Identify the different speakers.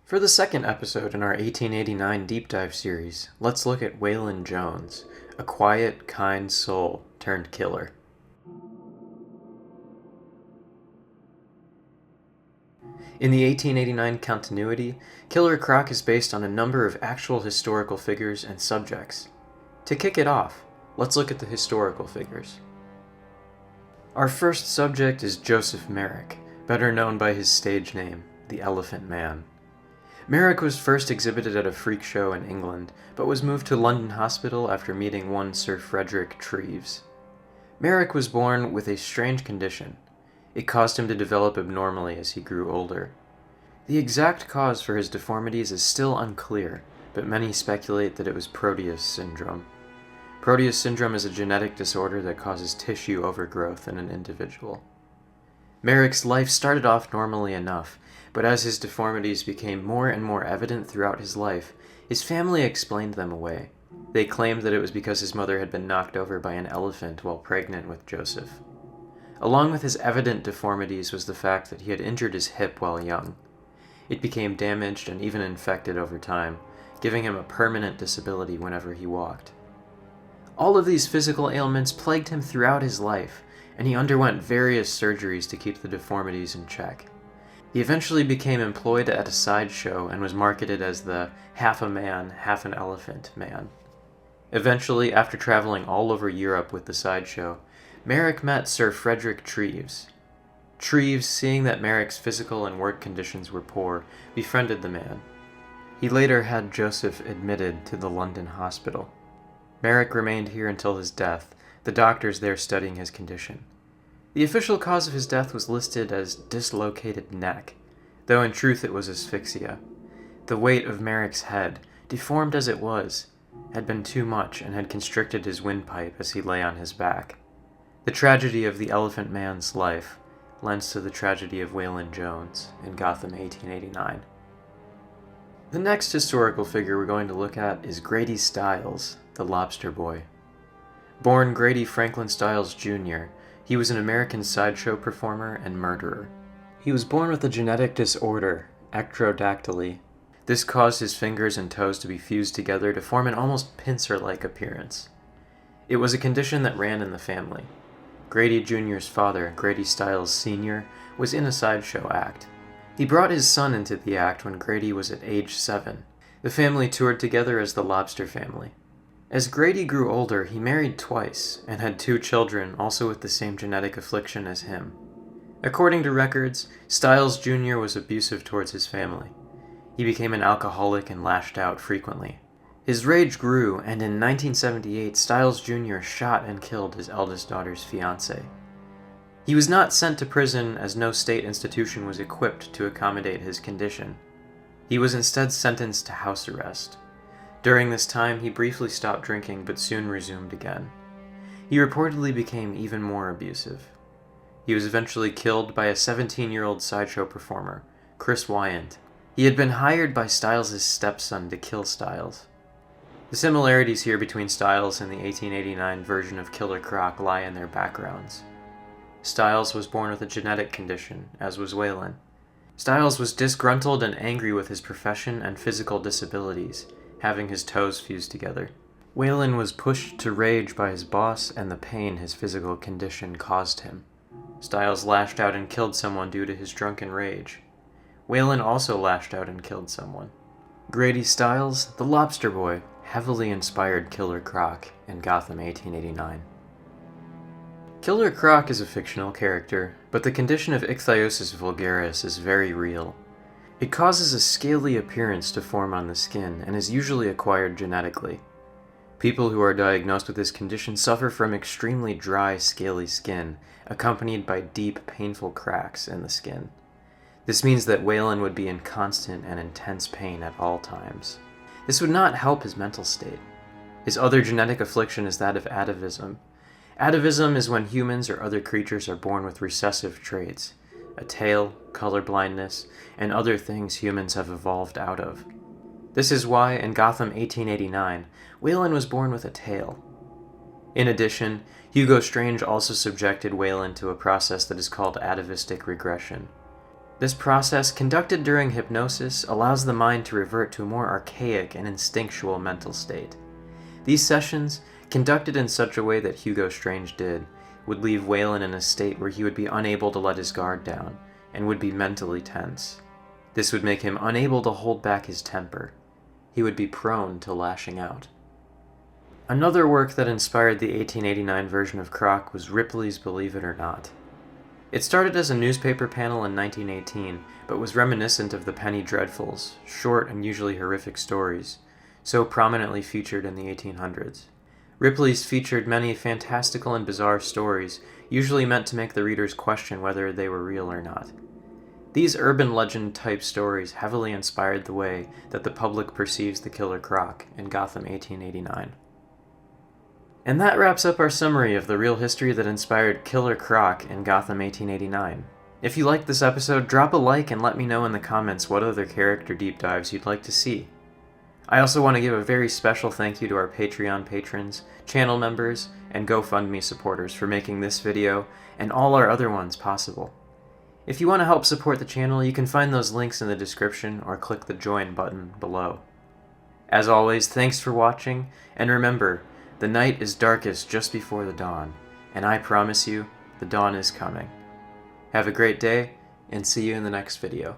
Speaker 1: For the second episode in our 1889 deep dive series, let's look at Waylon Jones, a quiet, kind soul turned killer. In the 1889 continuity, Killer Croc is based on a number of actual historical figures and subjects. To kick it off, let's look at the historical figures. Our first subject is Joseph Merrick, better known by his stage name, the Elephant Man. Merrick was first exhibited at a freak show in England, but was moved to London Hospital after meeting one Sir Frederick Treves. Merrick was born with a strange condition. It caused him to develop abnormally as he grew older. The exact cause for his deformities is still unclear, but many speculate that it was Proteus syndrome. Proteus syndrome is a genetic disorder that causes tissue overgrowth in an individual. Merrick's life started off normally enough, but as his deformities became more and more evident throughout his life, his family explained them away. They claimed that it was because his mother had been knocked over by an elephant while pregnant with Joseph. Along with his evident deformities was the fact that he had injured his hip while young. It became damaged and even infected over time, giving him a permanent disability whenever he walked. All of these physical ailments plagued him throughout his life, and he underwent various surgeries to keep the deformities in check. He eventually became employed at a sideshow and was marketed as the half-a-man, half-an-elephant man. Eventually, after traveling all over Europe with the sideshow, Merrick met Sir Frederick Treves. Treves, seeing that Merrick's physical and work conditions were poor, befriended the man. He later had Joseph admitted to the London hospital. Merrick remained here until his death, the doctors there studying his condition. The official cause of his death was listed as dislocated neck, though in truth it was asphyxia. The weight of Merrick's head, deformed as it was, had been too much and had constricted his windpipe as he lay on his back. The tragedy of the Elephant Man's life lends to the tragedy of Waylon Jones in Gotham 1889. The next historical figure we're going to look at is Grady Stiles, the Lobster Boy. Born Grady Franklin Stiles Jr., he was an American sideshow performer and murderer. He was born with a genetic disorder, ectrodactyly. This caused his fingers and toes to be fused together to form an almost pincer-like appearance. It was a condition that ran in the family. Grady Jr.'s father, Grady Stiles Sr., was in a sideshow act. He brought his son into the act when Grady was at age 7. The family toured together as the Lobster family. As Grady grew older, he married twice and had 2 children, also with the same genetic affliction as him. According to records, Stiles Jr. was abusive towards his family. He became an alcoholic and lashed out frequently. His rage grew, and in 1978, Stiles Jr. shot and killed his eldest daughter's fiancé. He was not sent to prison as no state institution was equipped to accommodate his condition. He was instead sentenced to house arrest. During this time, he briefly stopped drinking but soon resumed again. He reportedly became even more abusive. He was eventually killed by a 17-year-old sideshow performer, Chris Wyant. He had been hired by Stiles' stepson to kill Stiles. The similarities here between Stiles and the 1889 version of Killer Croc lie in their backgrounds. Stiles was born with a genetic condition, as was Waylon. Stiles was disgruntled and angry with his profession and physical disabilities, having his toes fused together. Waylon was pushed to rage by his boss and the pain his physical condition caused him. Stiles lashed out and killed someone due to his drunken rage. Waylon also lashed out and killed someone. Grady Stiles, the Lobster Boy, heavily inspired Killer Croc in Gotham 1889. Killer Croc is a fictional character, but the condition of ichthyosis vulgaris is very real. It causes a scaly appearance to form on the skin and is usually acquired genetically. People who are diagnosed with this condition suffer from extremely dry, scaly skin, accompanied by deep, painful cracks in the skin. This means that Waylon would be in constant and intense pain at all times. This would not help his mental state. His other genetic affliction is that of atavism. Atavism is when humans or other creatures are born with recessive traits, a tail, color blindness, and other things humans have evolved out of. This is why, in Gotham 1889, Waylon was born with a tail. In addition, Hugo Strange also subjected Waylon to a process that is called atavistic regression. This process, conducted during hypnosis, allows the mind to revert to a more archaic and instinctual mental state. These sessions, conducted in such a way that Hugo Strange did, would leave Waylon in a state where he would be unable to let his guard down, and would be mentally tense. This would make him unable to hold back his temper. He would be prone to lashing out. Another work that inspired the 1889 version of Croc was Ripley's Believe It or Not. It started as a newspaper panel in 1918, but was reminiscent of the Penny Dreadfuls, short and usually horrific stories, so prominently featured in the 1800s. Ripley's featured many fantastical and bizarre stories, usually meant to make the readers question whether they were real or not. These urban legend-type stories heavily inspired the way that the public perceives the Killer Croc in Gotham 1889. And that wraps up our summary of the real history that inspired Killer Croc in Gotham 1889. If you liked this episode, drop a like and let me know in the comments what other character deep dives you'd like to see. I also want to give a very special thank you to our Patreon patrons, channel members, and GoFundMe supporters for making this video and all our other ones possible. If you want to help support the channel, you can find those links in the description or click the join button below. As always, thanks for watching, and remember, the night is darkest just before the dawn, and I promise you, the dawn is coming. Have a great day, and see you in the next video.